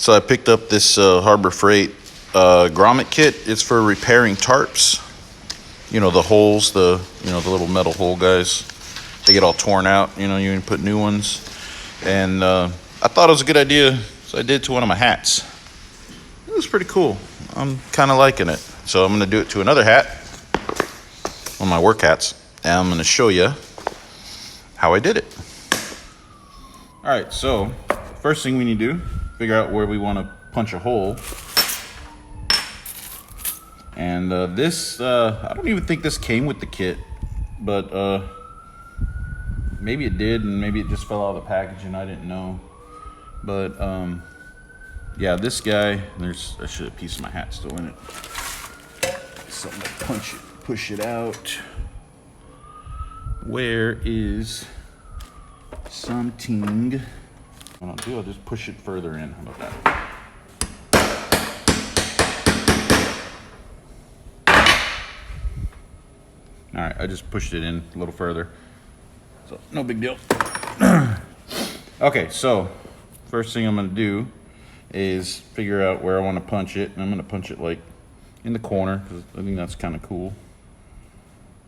So I picked up this Harbor Freight grommet kit. It's for repairing tarps. You know, the holes, the little metal hole guys. They get all torn out. You know, you can put new ones. And I thought it was a good idea, so I did to one of my hats. It was pretty cool. I'm kind of liking it. So I'm going to do it to another hat, one of my work hats, and I'm going to show you how I did it. All right, so first thing we need to do, figure out where we want to punch a hole. And this, I don't even think this came with the kit, but maybe it did, and maybe it just fell out of the package and I didn't know. But yeah, this guy, there's actually a piece of my hat still in it. Something to punch it, push it out. Where is something? What I'll do, I'll just push it further in. How about that? All right, I just pushed it in a little further. So no big deal. Okay, so first thing I'm gonna do is figure out where I want to punch it, and I'm gonna punch it like in the corner because I think that's kind of cool.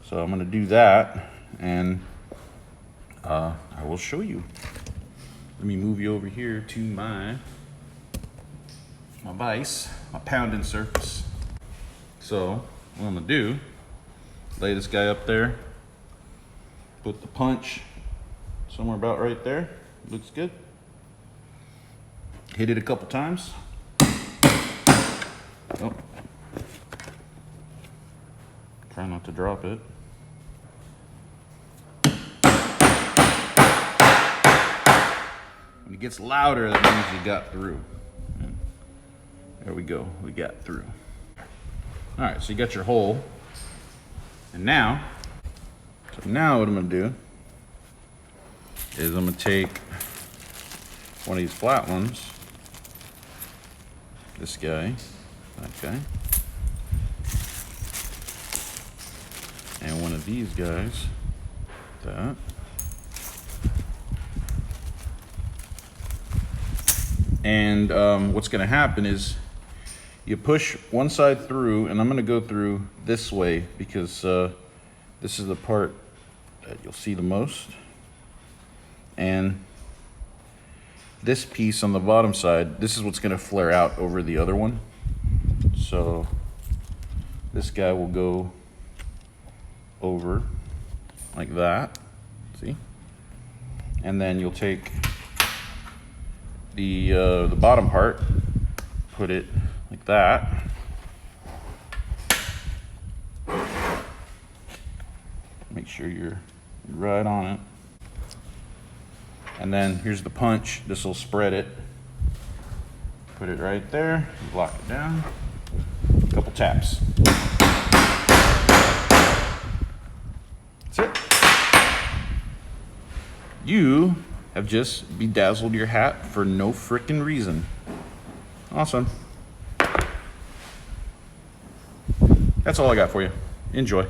So I'm gonna do that, and I will show you. Let me move you over here to my vise, my pounding surface. So what I'm gonna do, lay this guy up there, put the punch somewhere about right there. Looks good. Hit it a couple times. Oh. Try not to drop it. When it gets louder, that means you got through. And there we go, we got through. All right, so you got your hole. And now what I'm gonna do is I'm gonna take one of these flat ones, this guy, that guy, and one of these guys, that. And what's gonna happen is you push one side through, and I'm gonna go through this way because this is the part that you'll see the most. And this piece on the bottom side, this is what's gonna flare out over the other one. So this guy will go over like that, see? And then you'll take the bottom part, put it like that. Make sure you're right on it. And then here's the punch. This will spread it. Put it right there, lock it down. A couple taps. That's it. You have just bedazzled your hat for no frickin' reason. Awesome. That's all I got for you. Enjoy.